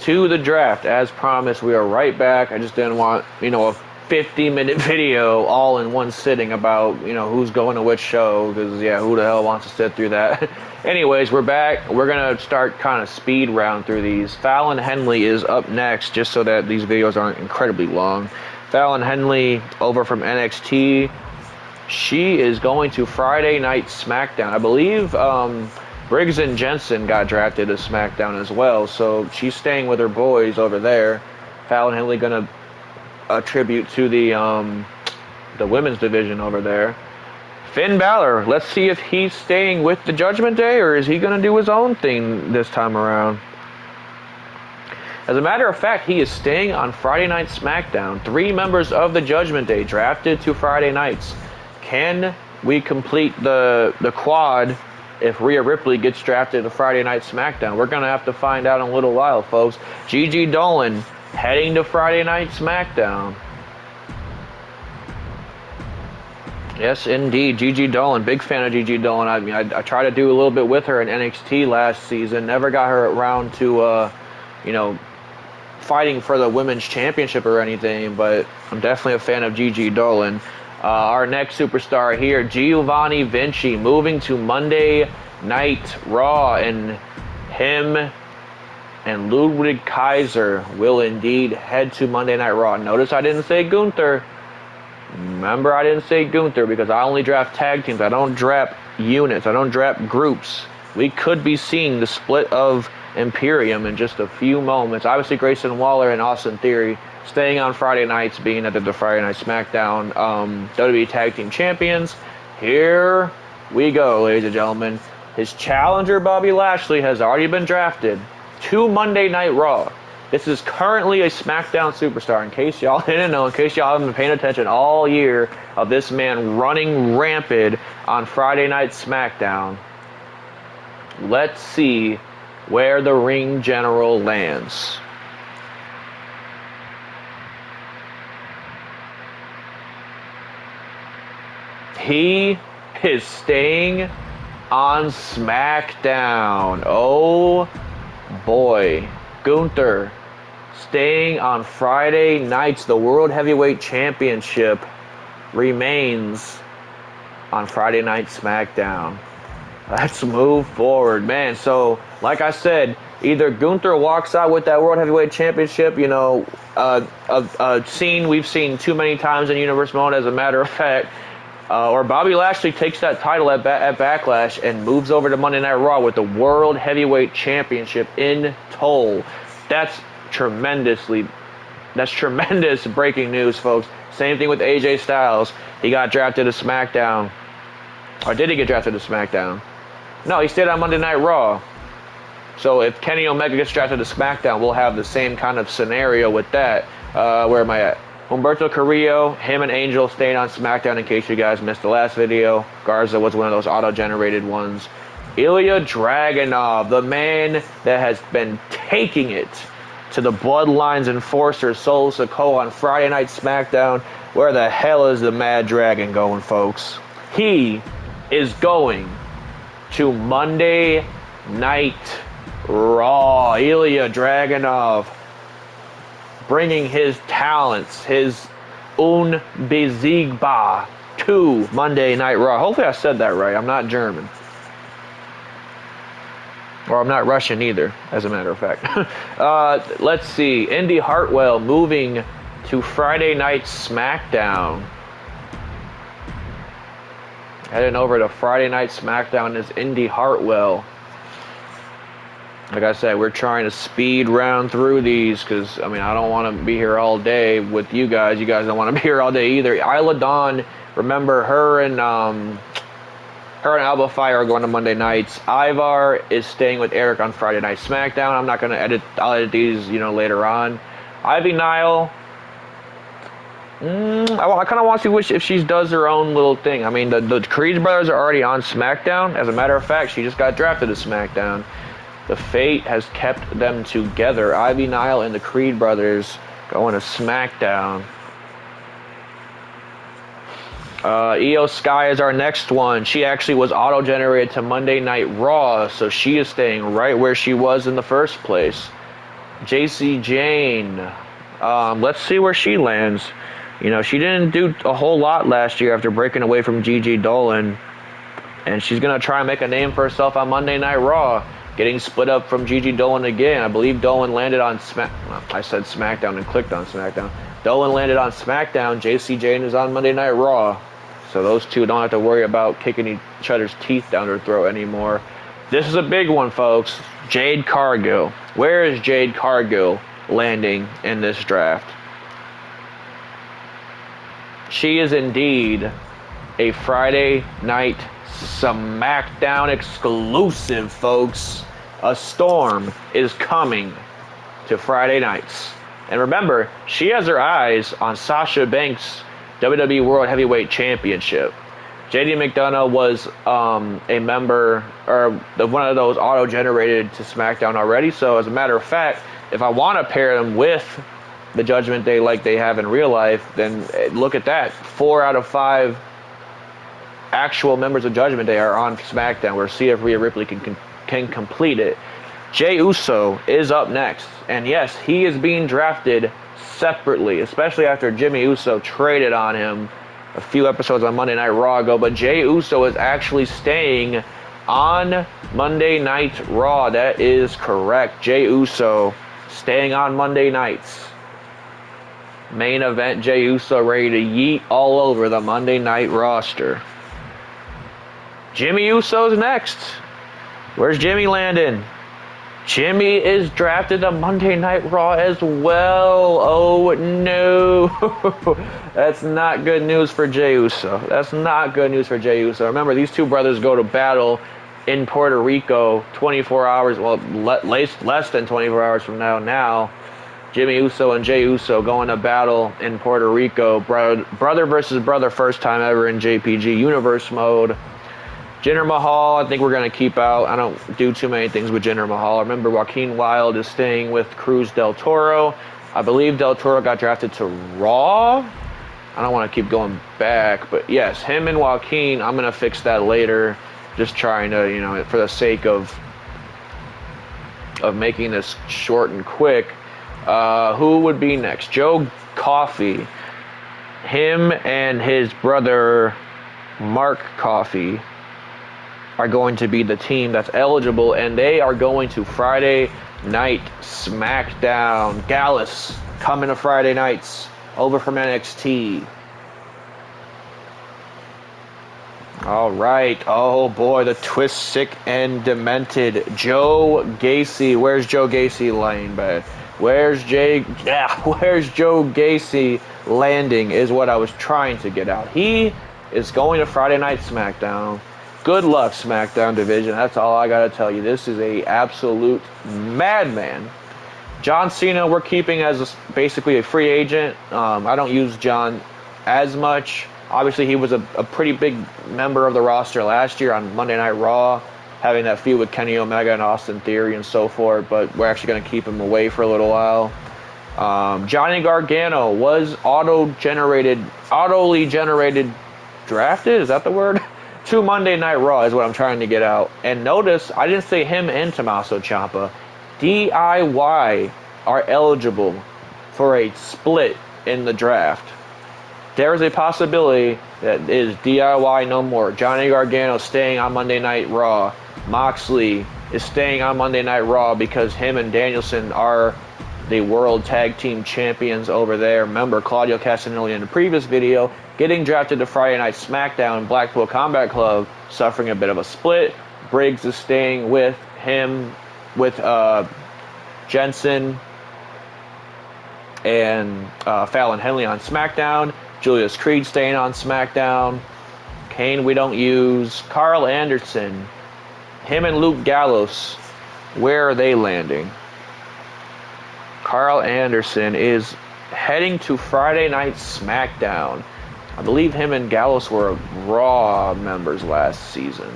to the draft. As promised, we are right back. I just didn't want, a 50-minute video all in one sitting about, who's going to which show, because, yeah, who the hell wants to sit through that? Anyways, we're back. We're going to start kind of speed round through these. Fallon Henley is up next, just so that these videos aren't incredibly long. Fallon Henley, over from NXT. She is going to Friday Night SmackDown. I believe Briggs and Jensen got drafted to SmackDown as well, so she's staying with her boys over there. Fallon Henley going to attribute to the women's division over there. Finn Balor, let's see if he's staying with the Judgment Day, or is he going to do his own thing this time around? As a matter of fact, he is staying on Friday Night SmackDown. 3 members of the Judgment Day drafted to Friday nights. Can we complete the quad if Rhea Ripley gets drafted to Friday Night SmackDown? We're going to have to find out in a little while, folks. Gigi Dolan heading to Friday Night SmackDown. Yes, indeed, Gigi Dolan. Big fan of Gigi Dolan. I mean, I tried to do a little bit with her in NXT last season. Never got her around to, fighting for the women's championship or anything, but I'm definitely a fan of Gigi Dolan. Our next superstar here, Giovanni Vinci, moving to Monday Night Raw, and him and Ludwig Kaiser will indeed head to Monday Night Raw. Notice I didn't say Gunther. Remember, I didn't say Gunther because I only draft tag teams. I don't draft units. I don't draft groups. We could be seeing the split of Imperium in just a few moments. Obviously, Grayson Waller and Austin Theory staying on Friday nights, being at the Friday Night SmackDown WWE Tag Team Champions. Here we go, ladies and gentlemen. His challenger, Bobby Lashley, has already been drafted to Monday Night Raw. This is currently a SmackDown superstar. In case y'all didn't know, in case y'all haven't been paying attention all year of this man running rampant on Friday Night SmackDown. Let's see where the ring general lands. He is staying on SmackDown. Oh boy. Gunther staying on Friday nights. The World Heavyweight Championship remains on Friday Night SmackDown. Let's move forward, man. So, like I said, either Gunther walks out with that World Heavyweight Championship, a scene we've seen too many times in Universe Mode, as a matter of fact, or Bobby Lashley takes that title at Backlash and moves over to Monday Night Raw with the World Heavyweight Championship in tow. That's tremendous breaking news, folks. Same thing with AJ Styles. He got drafted to SmackDown. Or did he get drafted to SmackDown? No, he stayed on Monday Night Raw. So if Kenny Omega gets drafted to SmackDown, we'll have the same kind of scenario with that. Where am I at? Humberto Carrillo, him and Angel stayed on SmackDown, in case you guys missed the last video. Garza was one of those auto-generated ones. Ilya Dragunov, the man that has been taking it to the Bloodlines enforcer Solo Sikoa on Friday Night SmackDown. Where the hell is the Mad Dragon going, folks? He is going to Monday Night Raw. Ilya Dragunov bringing his talents, his unbesiegbar, to Monday Night Raw. Hopefully I said that right. I'm not German. Or I'm not Russian either, as a matter of fact. Let's see. Indy Hartwell moving to Friday Night SmackDown. Heading over to Friday Night SmackDown is Indy Hartwell. Like I said, we're trying to speed round through these because, I don't want to be here all day with you guys. You guys don't want to be here all day either. Isla Dawn, remember her and Alba Fire are going to Monday nights. Ivar is staying with Eric on Friday Night SmackDown. I'm not going to edit. I'll edit these, later on. Ivy Nile. I kind of want to see if she does her own little thing. The Creed brothers are already on SmackDown. As a matter of fact, she just got drafted to SmackDown. The fate has kept them together. Ivy Nile and the Creed brothers going to SmackDown. Io Sky is our next one. She actually was auto-generated to Monday Night Raw, so she is staying right where she was in the first place. JC Jane. Let's see where she lands. You know, she didn't do a whole lot last year after breaking away from Gigi Dolan. And she's going to try and make a name for herself on Monday Night Raw, getting split up from Gigi Dolan again. I believe Dolan landed on I said SmackDown and clicked on SmackDown. Dolan landed on SmackDown. JC Jane is on Monday Night Raw. So those two don't have to worry about kicking each other's teeth down their throat anymore. This is a big one, folks. Jade Cargill. Where is Jade Cargill landing in this draft? She is indeed a Friday Night SmackDown exclusive, folks. A storm is coming to Friday nights. And remember, she has her eyes on Sasha Banks' WWE World Heavyweight Championship. JD McDonough was a member, or one of those auto-generated to SmackDown already. So as a matter of fact, if I want to pair them with the Judgment Day like they have in real life, then look at that. 4 out of 5 actual members of Judgment Day are on SmackDown, where see if Rhea Ripley can complete it. Jey Uso is up next, and yes, he is being drafted separately, especially after Jimmy Uso traded on him a few episodes on Monday Night Raw ago. But Jey Uso is actually staying on Monday Night Raw. That is correct. Jey Uso staying on Monday nights. Main event, Jey Uso ready to yeet all over the Monday Night roster. Jimmy Uso's next. Where's Jimmy landing? Jimmy is drafted to Monday Night Raw as well. Oh no. That's not good news for Jey Uso. That's not good news for Jey Uso. Remember, these two brothers go to battle in Puerto Rico 24 hours, well, less than 24 hours from now. Jimmy Uso and Jey Uso going to battle in Puerto Rico. Brother versus brother, first time ever in JPG Universe mode. Jinder Mahal, I think we're going to keep out. I don't do too many things with Jinder Mahal. Remember, Joaquin Wilde is staying with Cruz del Toro. I believe del Toro got drafted to Raw. I don't want to keep going back. But yes, him and Joaquin, I'm going to fix that later. Just trying to, you know, for the sake of making this short and quick. Who would be next? Joe Coffey. Him and his brother, Mark Coffey, are going to be the team that's eligible, and they are going to Friday Night SmackDown. Gallus coming to Friday nights over from NXT. All right. Oh boy, the twist, sick, and demented Joe Gacy. Where's Joe Gacy laying bed? Where's Joe Gacy landing is what I was trying to get out. He is going to Friday Night SmackDown. Good luck, SmackDown division. That's all I got to tell you. This is a absolute madman. John Cena, we're keeping as basically a free agent. I don't use John as much. Obviously, he was a pretty big member of the roster last year on Monday Night Raw, having that feud with Kenny Omega and Austin Theory and so forth, but we're actually going to keep him away for a little while. Johnny Gargano was autoly generated, drafted, is that the word? To Monday Night Raw is what I'm trying to get out. And notice, I didn't say him and Tommaso Ciampa. DIY are eligible for a split in the draft. There is a possibility that is DIY no more. Johnny Gargano staying on Monday Night Raw. Moxley is staying on Monday Night Raw because him and Danielson are the World Tag Team Champions over there. Remember, Claudio Castagnoli in the previous video getting drafted to Friday Night SmackDown. Blackpool Combat Club suffering a bit of a split. Briggs is staying with him, with Jensen and Fallon Henley on SmackDown. Julius Creed staying on SmackDown. Kane we don't use. Carl Anderson, him and Luke Gallows, where are they landing? Carl Anderson is heading to Friday Night SmackDown. I believe him and Gallus were Raw members last season.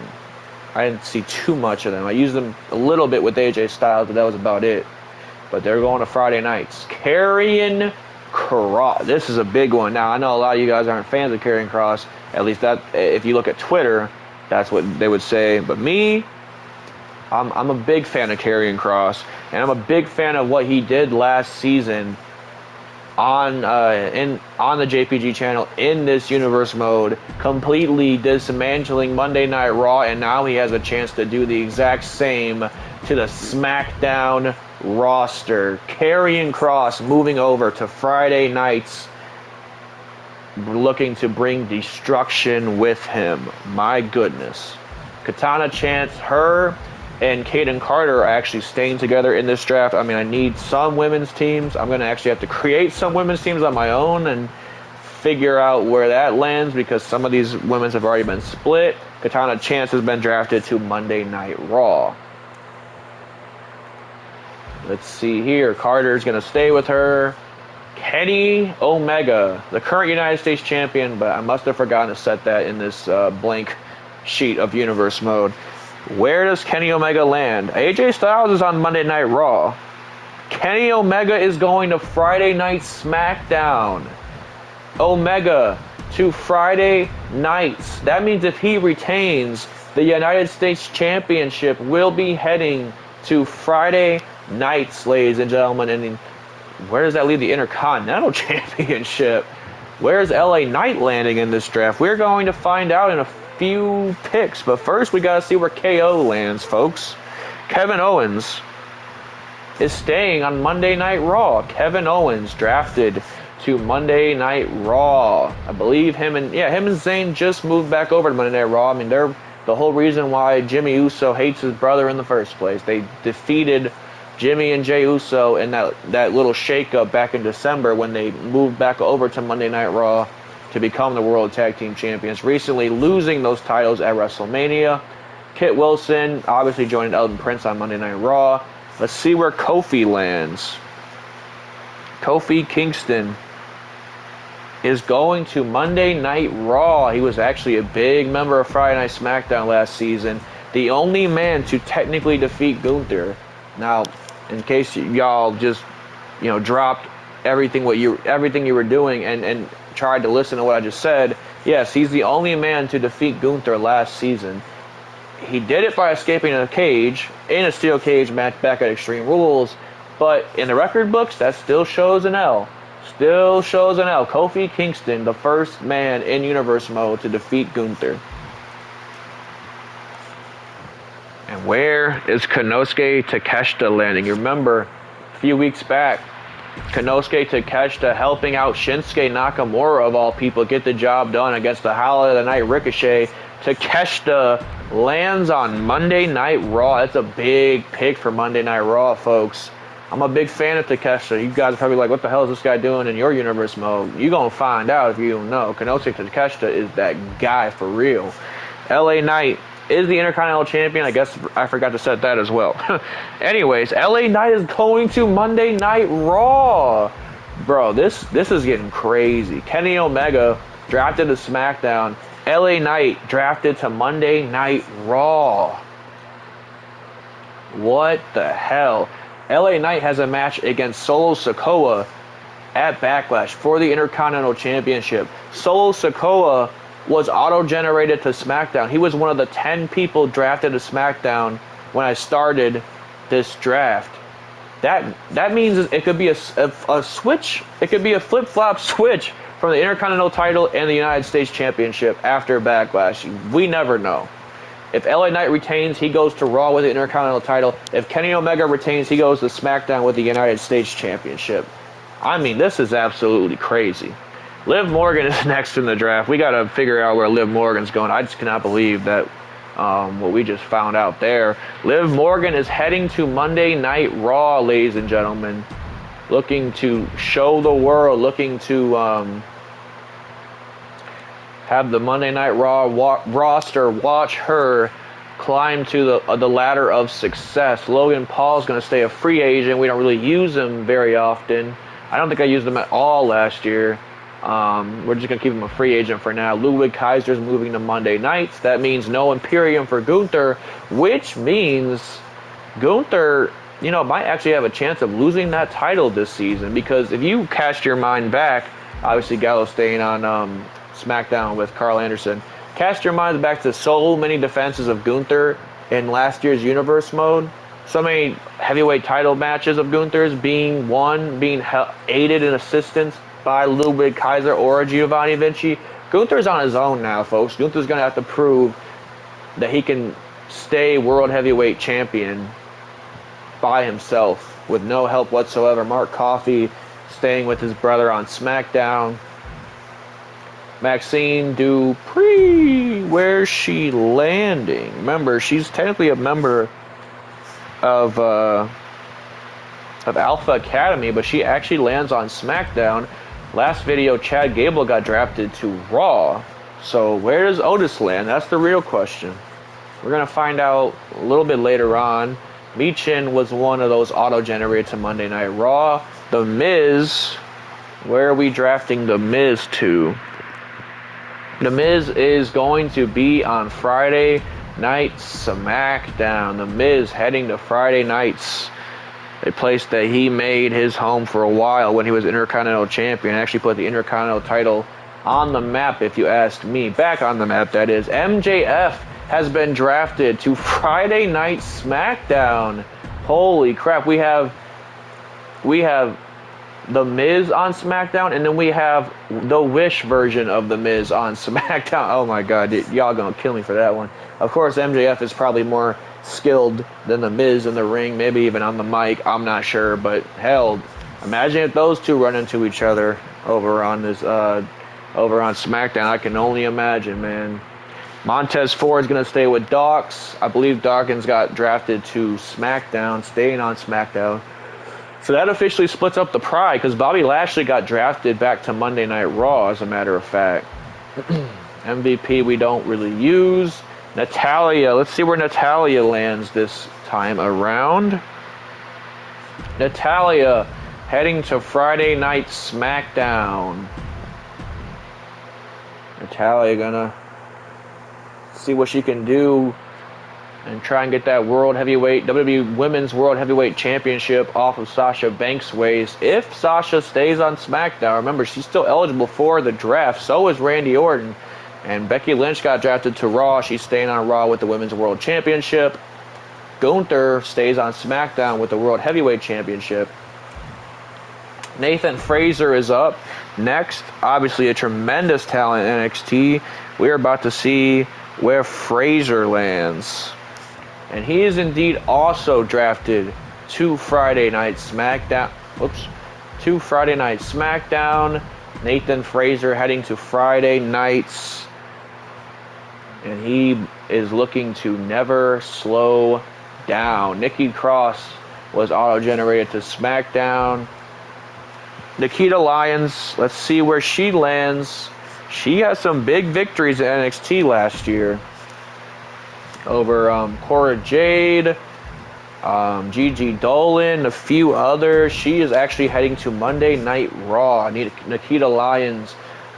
I didn't see too much of them. I used them a little bit with AJ Styles, but that was about it. But they're going to Friday nights. Karrion Kross. This is a big one. Now, I know a lot of you guys aren't fans of Karrion Kross. At least that, if you look at Twitter, that's what they would say. But me, I'm a big fan of Karrion Kross, and I'm a big fan of what he did last season on on the JPG channel in this universe mode, completely dismantling Monday Night Raw, and now he has a chance to do the exact same to the SmackDown roster. Karrion Kross moving over to Friday nights, looking to bring destruction with him. My goodness. Katana Chance, her and Kaden Carter are actually staying together in this draft. I mean, I need some women's teams. I'm going to actually have to create some women's teams on my own and figure out where that lands, because some of these women's have already been split. Katana Chance has been drafted to Monday Night Raw. Let's see here. Carter's going to stay with her. Kenny Omega, the current United States champion, but I must have forgotten to set that in this blank sheet of universe mode. Where does Kenny Omega land? AJ Styles is on Monday Night Raw. Kenny Omega is going to Friday Night SmackDown. Omega to Friday nights. That means if he retains, the United States Championship will be heading to Friday nights, ladies and gentlemen. And where does that leave the Intercontinental Championship? Where's LA Knight landing in this draft? We're going to find out in a few picks, but first we got to see where KO lands, folks. Kevin Owens is staying on Monday Night Raw. Kevin Owens drafted to Monday Night Raw. I believe him and Zayn just moved back over to Monday Night Raw. I mean, they're the whole reason why Jimmy Uso hates his brother in the first place. They defeated Jimmy and Jey Uso in that little shakeup back in December when they moved back over to Monday Night Raw to become the World Tag Team Champions, recently losing those titles at WrestleMania. Kit Wilson obviously joined Elton Prince on Monday Night Raw. Let's see where Kofi lands. Kofi Kingston is going to Monday Night Raw. He was actually a big member of Friday Night SmackDown last season. The only man to technically defeat Gunther. Now, in case y'all just, dropped everything you were doing and tried to listen to what I just said, yes, he's the only man to defeat Gunther last season. He did it by escaping a cage in a steel cage match back at Extreme Rules, but in the record books, that still shows an L. Still shows an L. Kofi Kingston, the first man in universe mode to defeat Gunther. And where is Konosuke Takeshita landing? You remember a few weeks back, Konosuke Takeshita helping out Shinsuke Nakamura, of all people, get the job done against the Holiday of the Night Ricochet. Takeshita lands on Monday Night Raw. That's a big pick for Monday Night Raw, folks. I'm a big fan of Takeshita. You guys are probably like, what the hell is this guy doing in your universe mode? You're going to find out if you don't know. Konosuke Takeshita is that guy for real. LA Knight is the Intercontinental Champion. I guess I forgot to set that as well. Anyways, LA Knight is going to Monday Night Raw. Bro, this is getting crazy. Kenny Omega drafted to SmackDown. LA Knight drafted to Monday Night Raw. What the hell? LA Knight has a match against Solo Sikoa at Backlash for the Intercontinental Championship. Solo Sikoa was auto-generated to SmackDown. He was one of the 10 people drafted to SmackDown when I started this draft. That means it could be a switch. It could be a flip-flop switch from the Intercontinental title and the United States Championship after Backlash. We never know. If LA Knight retains, he goes to Raw with the Intercontinental title. If Kenny Omega retains, he goes to SmackDown with the United States Championship. I mean, this is absolutely crazy. Liv Morgan is next in the draft. We got to figure out where Liv Morgan's going. I just cannot believe that what we just found out there. Liv Morgan is heading to Monday Night Raw, ladies and gentlemen. Looking to show the world, looking to have the Monday Night Raw roster watch her climb to the ladder of success. Logan Paul's going to stay a free agent. We don't really use him very often. I don't think I used him at all last year. We're just going to keep him a free agent for now. Ludwig Kaiser's moving to Monday nights. That means no Imperium for Gunther, which means Gunther, might actually have a chance of losing that title this season, because if you cast your mind back, obviously Gallus staying on SmackDown with Carl Anderson, cast your mind back to so many defenses of Gunther in last year's Universe mode. So many heavyweight title matches of Gunther's being won, being aided and assisted by Ludwig Kaiser or Giovanni Vinci. Gunther's on his own now, folks. Gunther's going to have to prove that he can stay World Heavyweight Champion by himself with no help whatsoever. Mark Coffey staying with his brother on SmackDown. Maxine Dupree, where's she landing? Remember, she's technically a member of Alpha Academy, but she actually lands on SmackDown. Last video, Chad Gable got drafted to Raw. So where does Otis land? That's the real question. We're going to find out a little bit later on. Michin was one of those auto-generated to Monday Night Raw. The Miz, where are we drafting The Miz to? The Miz is going to be on Friday Night SmackDown. The Miz heading to Friday nights, a place that he made his home for a while when he was Intercontinental Champion. Actually put the Intercontinental title on the map, if you asked me. Back on the map, that is. MJF has been drafted to Friday Night SmackDown. Holy crap, we have The Miz on SmackDown, and then we have the Wish version of The Miz on SmackDown. Oh my god, y'all gonna kill me for that one. Of course, MJF is probably more skilled than The Miz in the ring, maybe even on the mic, I'm not sure, but hell, imagine if those two run into each other over on SmackDown. I can only imagine, man. Montez Ford is going to stay with Dawkins. I believe Dawkins got drafted to SmackDown, staying on SmackDown. So that officially splits up the pride, because Bobby Lashley got drafted back to Monday Night Raw, as a matter of fact. MVP we don't really use. Natalya, let's see where Natalya lands this time around. Natalya heading to Friday Night SmackDown. Natalya gonna see what she can do and try and get that WWE Women's World Heavyweight Championship off of Sasha Banks' waist. If Sasha stays on SmackDown, remember, she's still eligible for the draft. So is Randy Orton. And Becky Lynch got drafted to Raw. She's staying on Raw with the Women's World Championship. Gunther stays on SmackDown with the World Heavyweight Championship. Nathan Frazer is up next. Obviously a tremendous talent in NXT. We're about to see where Frazer lands. And he is indeed also drafted to Friday Night SmackDown. To Friday Night SmackDown. Nathan Frazer heading to Friday nights. And he is looking to never slow down. Nikki Cross was auto-generated to SmackDown. Nikita Lyons, let's see where she lands. She has some big victories in NXT last year. Over Cora Jade, Gigi Dolan, a few others. She is actually heading to Monday Night Raw. Nikita Lyons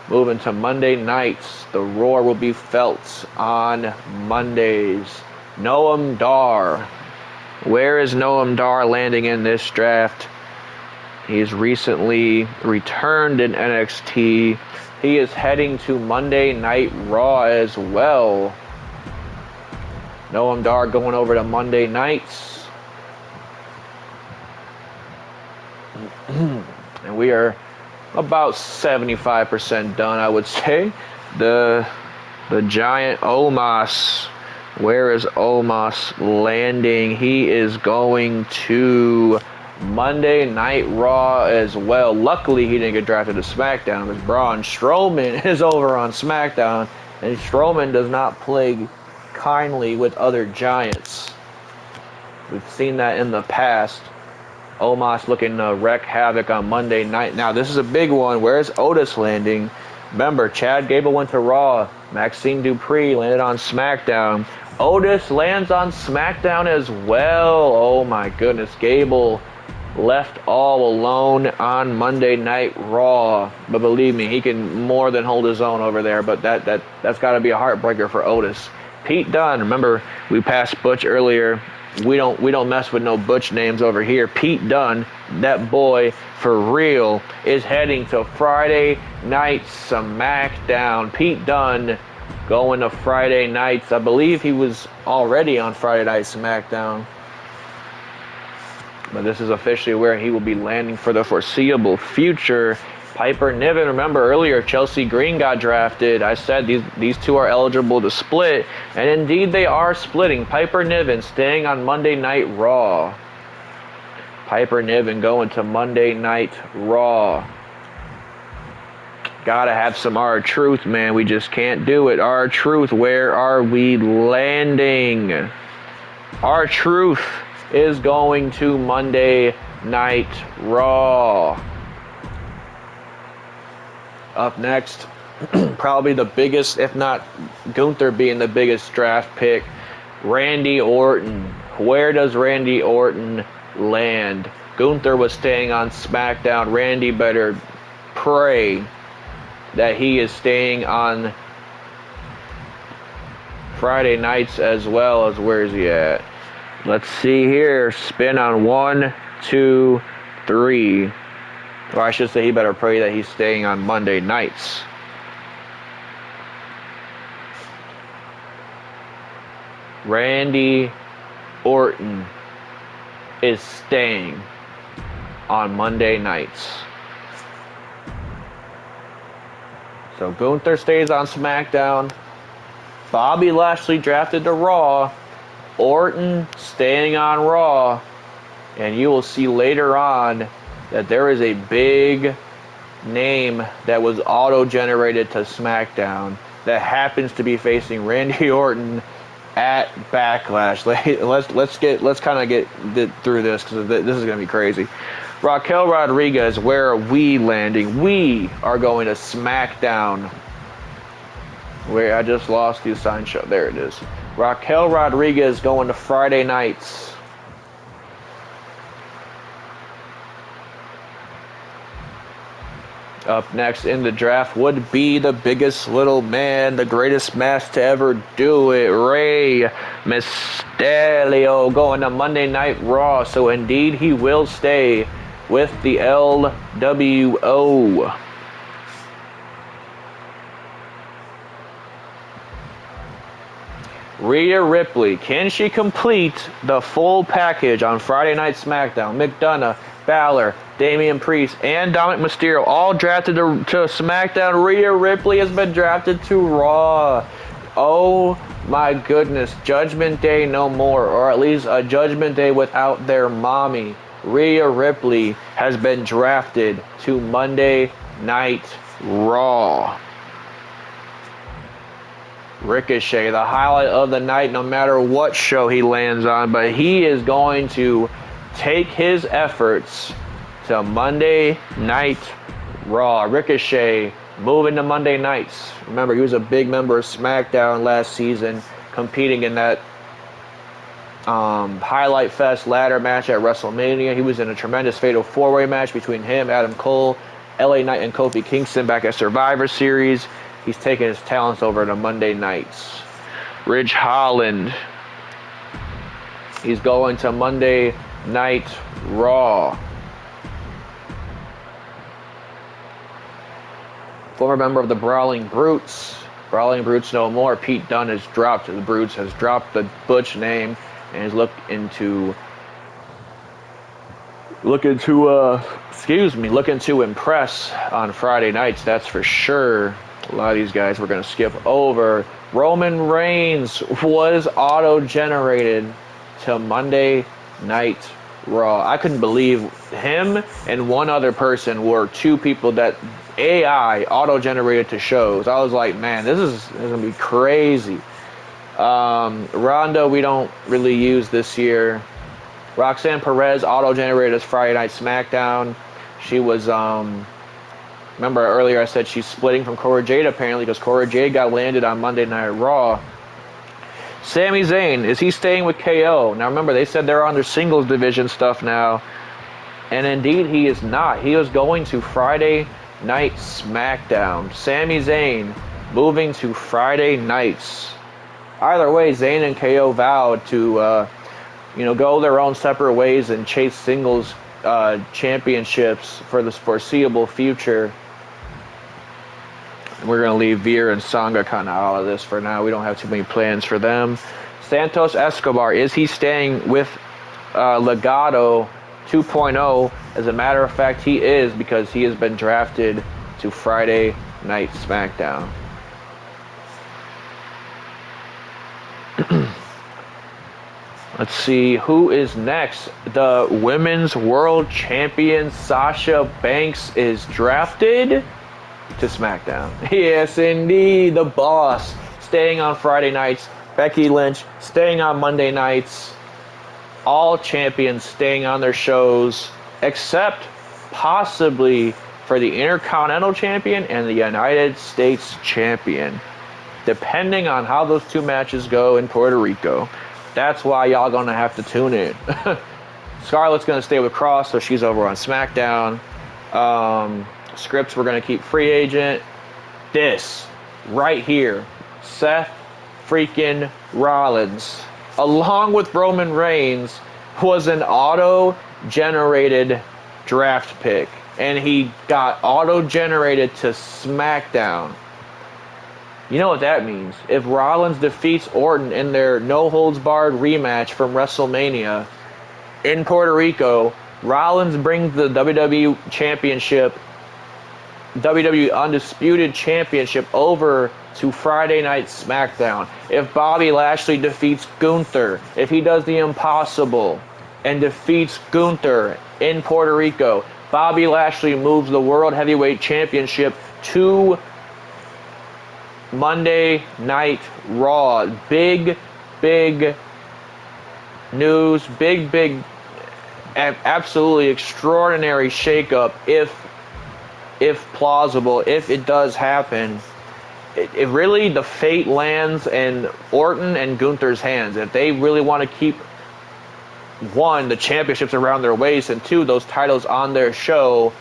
moving to Monday nights. The roar will be felt on Mondays. Noam Dar. Where is Noam Dar landing in this draft? He's recently returned in NXT. He is heading to Monday Night Raw as well. Noam Dar going over to Monday nights. And we are about 75% done, I would say. The giant Omos. Where is Omos landing? He is going to Monday Night Raw as well. Luckily, he didn't get drafted to SmackDown, because Braun Strowman is over on SmackDown, and Strowman does not play kindly with other giants. We've seen that in the past. Omos looking to wreak havoc on Monday night. Now, this is a big one. Where's Otis landing? Remember, Chad Gable went to Raw. Maxine Dupree landed on SmackDown. Otis lands on SmackDown as well. Oh my goodness. Gable left all alone on Monday Night Raw. But believe me, he can more than hold his own over there. But that's got to be a heartbreaker for Otis. Pete Dunne. Remember, we passed Butch earlier. We don't mess with no Butch names over here. Pete Dunne, that boy for real, is heading to Friday Night SmackDown. Pete Dunne going to Friday nights. I believe he was already on Friday Night SmackDown. But this is officially where he will be landing for the foreseeable future. Piper Niven, remember earlier, Chelsea Green got drafted. I said these two are eligible to split, and indeed they are splitting. Piper Niven staying on Monday Night Raw. Piper Niven going to Monday Night Raw. Gotta have some R-Truth, man. We just can't do it. R-Truth, where are we landing? R-Truth is going to Monday Night Raw. Up next, probably the biggest, if not Gunther being the biggest draft pick, Randy Orton. Where does Randy Orton land? Gunther was staying on SmackDown. Randy better pray that he is staying on Friday nights as well. As where is he at? Let's see here. Spin on 1, 2, 3. Or I should say he better pray that he's staying on Monday nights. Randy Orton is staying on Monday nights. So Gunther stays on SmackDown. Bobby Lashley drafted to Raw. Orton staying on Raw. And you will see later on that there is a big name that was auto-generated to SmackDown that happens to be facing Randy Orton at Backlash. Let's kind of get through this because this is going to be crazy. Raquel Rodriguez, where are we landing? We are going to SmackDown. Where I just lost the assigned show. There it is. Raquel Rodriguez going to Friday nights. Up next in the draft would be the biggest little man, the greatest mask to ever do it, Rey Mysterio, going to Monday Night Raw. So indeed he will stay with the LWO. Rhea Ripley, can she complete the full package on Friday Night SmackDown? McDonough, Balor, Damian Priest, and Dominic Mysterio all drafted to SmackDown. Rhea Ripley has been drafted to Raw. Oh my goodness. Judgment Day no more, or at least a Judgment Day without their mommy. Rhea Ripley has been drafted to Monday Night Raw. Ricochet, the highlight of the night, no matter what show he lands on, but he is going to take his efforts to Monday Night Raw. Ricochet moving to Monday nights. Remember, he was a big member of SmackDown last season, competing in that Highlight Fest ladder match at WrestleMania. He was in a tremendous Fatal 4-Way match between him, Adam Cole, LA Knight, and Kofi Kingston back at Survivor Series. He's taking his talents over to Monday nights. Ridge Holland, he's going to Monday Night Raw. Former member of the Brawling Brutes. Brawling Brutes no more. Pete Dunne has dropped the Brutes, has dropped the Butch name, and is looking to impress on Friday nights, that's for sure. A lot of these guys we're going to skip over. Roman Reigns was auto-generated to Monday Night Raw. I couldn't believe him and one other person were two people that AI auto-generated to shows. I was like, man, this is going to be crazy. Ronda we don't really use this year. Roxanne Perez auto-generated as Friday Night SmackDown. She was... remember earlier I said she's splitting from Cora Jade apparently because Cora Jade got landed on Monday Night Raw. Sami Zayn, is he staying with KO? Now remember, they said they're on their singles division stuff now. And indeed he is not. He is going to Friday Night SmackDown. Sami Zayn moving to Friday nights. Either way, Zayn and KO vowed to go their own separate ways and chase singles championships for the foreseeable future. We're going to leave Veer and Sangha kind of out of this for now. We don't have too many plans for them. Santos Escobar, is he staying with Legado 2.0? As a matter of fact, he is, because he has been drafted to Friday Night SmackDown. Let's see, who is next? The Women's World Champion Sasha Banks is drafted to SmackDown. Yes, indeed, the boss staying on Friday nights. Becky Lynch staying on Monday nights. All champions staying on their shows, except possibly for the Intercontinental Champion and the United States Champion, depending on how those two matches go in Puerto Rico. That's why y'all gonna have to tune in. Scarlett's gonna stay with Cross, so she's over on SmackDown. Scripts, we're gonna keep free agent. This right here, Seth freaking Rollins, along with Roman Reigns, was an auto-generated draft pick, and he got auto-generated to SmackDown. You know what that means? If Rollins defeats Orton in their no-holds-barred rematch from WrestleMania in Puerto Rico, Rollins brings the WWE Championship, WWE Undisputed Championship, over to Friday Night SmackDown. If Bobby Lashley defeats Gunther, if he does the impossible and defeats Gunther in Puerto Rico, Bobby Lashley moves the World Heavyweight Championship to Monday Night Raw. Big news, big, absolutely extraordinary shakeup if plausible, if it does happen. It really, the fate lands in Orton and Gunther's hands. If they really want to keep, one, the championships around their waist, and two, those titles on their show,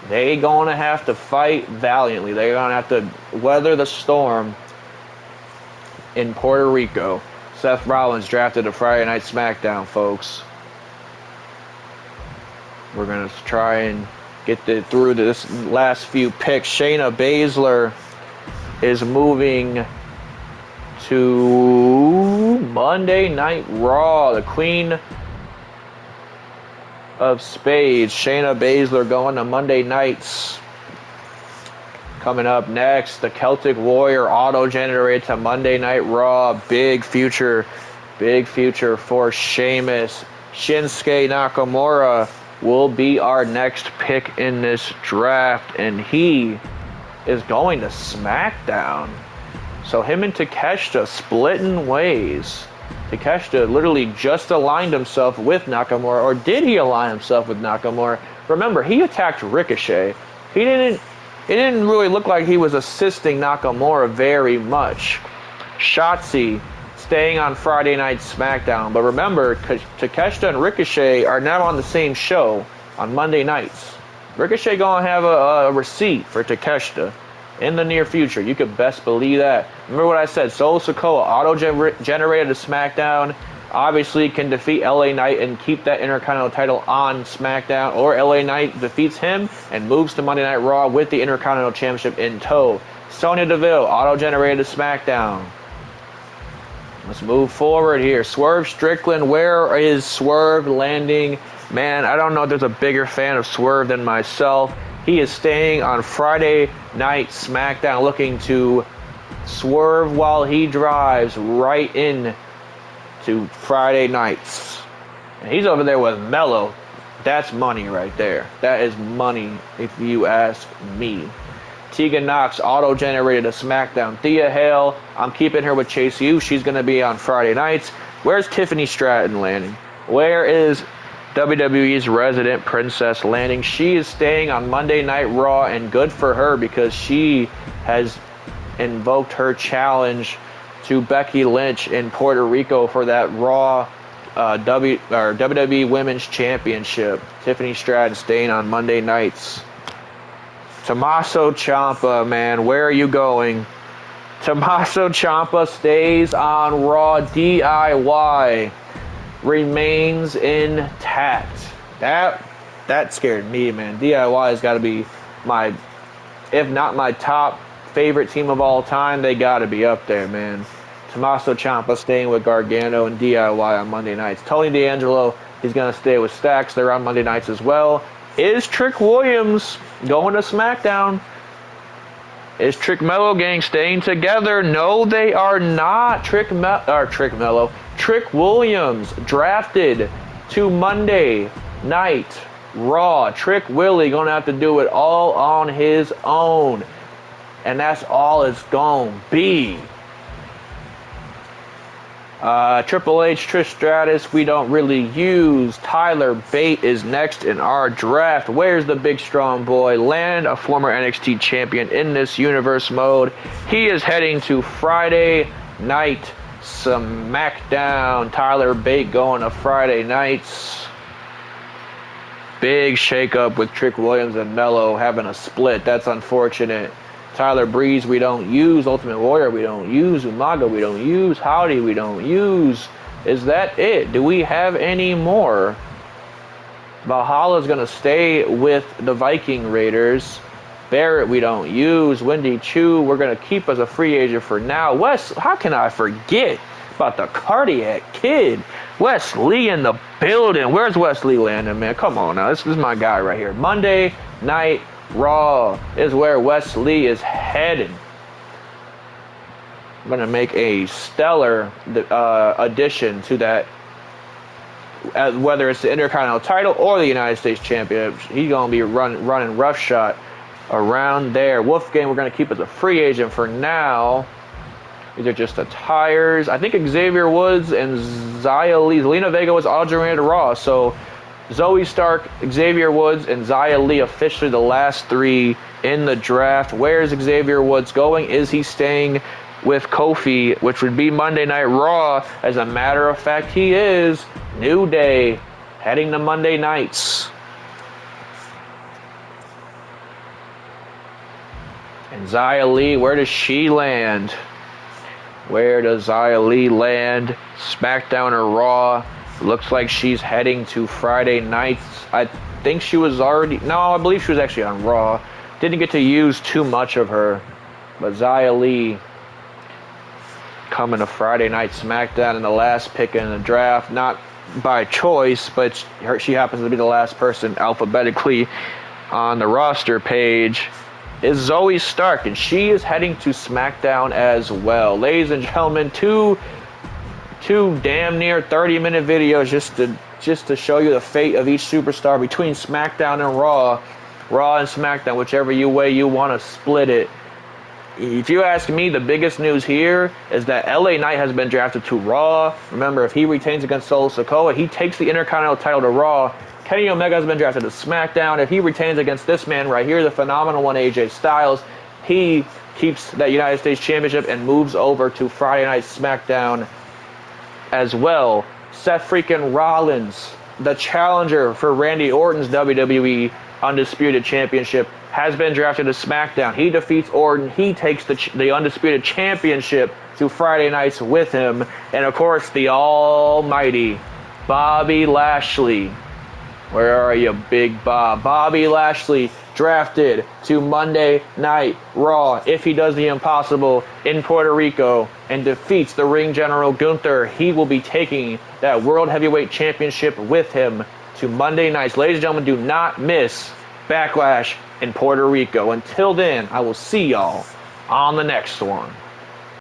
they gonna have to fight valiantly. They're gonna have to weather the storm in Puerto Rico. Seth Rollins drafted to Friday Night SmackDown, folks. We're gonna try and get through this last few picks. Shayna Baszler is moving to Monday Night Raw. The Queen of Spades, Shayna Baszler, going to Monday nights. Coming up next, the Celtic Warrior auto-generated to Monday Night Raw. Big future for Sheamus. Shinsuke Nakamura will be our next pick in this draft, and he is going to SmackDown. So him and Takeshita splitting ways. Takeshita literally just aligned himself with Nakamura, or did he align himself with Nakamura? Remember, he attacked Ricochet. It didn't really look like he was assisting Nakamura very much. Shotzi staying on Friday Night SmackDown. But remember, Takeshita and Ricochet are now on the same show on Monday nights. Ricochet gonna have a receipt for Takeshita in the near future. You could best believe that. Remember what I said, Solo Sikoa auto-generated to SmackDown. Obviously can defeat LA Knight and keep that Intercontinental title on SmackDown, or LA Knight defeats him and moves to Monday Night Raw with the Intercontinental Championship in tow. Sonya Deville auto-generated to SmackDown. Let's move forward here. Swerve Strickland, where is Swerve landing? Man, I don't know if there's a bigger fan of Swerve than myself. He is staying on Friday Night SmackDown, looking to swerve while he drives right in to Friday nights. And he's over there with Mello. That's money right there. That is money, if you ask me. Tegan Knox auto-generated a SmackDown. Thea Hale, I'm keeping her with Chase U. She's going to be on Friday nights. Where's Tiffany Stratton landing? Where is WWE's resident princess landing? She is staying on Monday Night Raw, and good for her, because she has invoked her challenge to Becky Lynch in Puerto Rico for that Raw WWE Women's Championship. Tiffany Stratton staying on Monday nights. Tommaso Ciampa, man, where are you going? Tommaso Ciampa stays on Raw. DIY remains intact. That scared me, man. DIY has got to be my, if not my top favorite team of all time, they got to be up there, man. Tommaso Ciampa staying with Gargano and DIY on Monday nights. Tony D'Angelo, he's going to stay with Stacks. They're on Monday nights as well. Is Trick Williams going to SmackDown? Is Trick Mello gang staying together? No, they are not. Trick Williams drafted to Monday Night Raw. Trick Willie going to have to do it all on his own. And that's all it's going to be. Triple H, Trish Stratus, we don't really use. Tyler Bate is next in our draft. Where's the big strong boy? Land, a former NXT champion in this universe mode. He is heading to Friday Night SmackDown. Tyler Bate going to Friday nights. Big shakeup with Trick Williams and Mello having a split. That's unfortunate. Tyler Breeze, we don't use. Ultimate Warrior, we don't use. Umaga, we don't use. Howdy, we don't use. Is that it? Do we have any more? Valhalla's going to stay with the Viking Raiders. Barrett, we don't use. Wendy Chu, we're going to keep as a free agent for now. Wes, how can I forget about the Cardiac Kid? Wes Lee in the building. Where's Wes Lee landing, man? Come on now. This is my guy right here. Monday Night Raw is where Wes Lee is heading. I'm going to make a stellar addition to that. Whether it's the Intercontinental title or the United States Championship, he's going to be running roughshod around there. Wolfgang, we're going to keep as a free agent for now. These are just the tires. I think Xavier Woods and Zelina Vega was all-generated to Raw. So Zoe Stark, Xavier Woods, and Xia Li officially the last three in the draft. Where is Xavier Woods going? Is he staying with Kofi, which would be Monday Night Raw? As a matter of fact, he is. New Day, heading to Monday nights. And Xia Li, where does she land? Where does Xia Li land? SmackDown or Raw? Looks like she's heading to Friday nights. I think she was already... No, I believe she was actually on Raw. Didn't get to use too much of her. But Xia Li coming to Friday Night SmackDown in the last pick in the draft. Not by choice, but she happens to be the last person alphabetically on the roster page. Is Zoe Stark, and she is heading to SmackDown as well. Ladies and gentlemen, two damn near 30-minute videos just to show you the fate of each superstar between SmackDown and Raw and SmackDown, whichever way you want to split it. If you ask me, the biggest news here is that LA Knight has been drafted to Raw. Remember, if he retains against Solo Sikoa, he takes the Intercontinental title to Raw. Kenny Omega has been drafted to SmackDown. If he retains against this man right here, the phenomenal one, AJ Styles, he keeps that United States Championship and moves over to Friday Night SmackDown as well. Seth freaking Rollins, the challenger for Randy Orton's WWE Undisputed Championship, has been drafted to SmackDown. He defeats Orton. He takes the Undisputed Championship to Friday nights with him. And, of course, the almighty Bobby Lashley. Where are you, Big Bob? Bobby Lashley drafted to Monday Night Raw. If he does the impossible in Puerto Rico and defeats the ring general Gunther, he will be taking that World Heavyweight Championship with him to Monday nights. Ladies and gentlemen, do not miss Backlash in Puerto Rico. Until then, I will see y'all on the next one.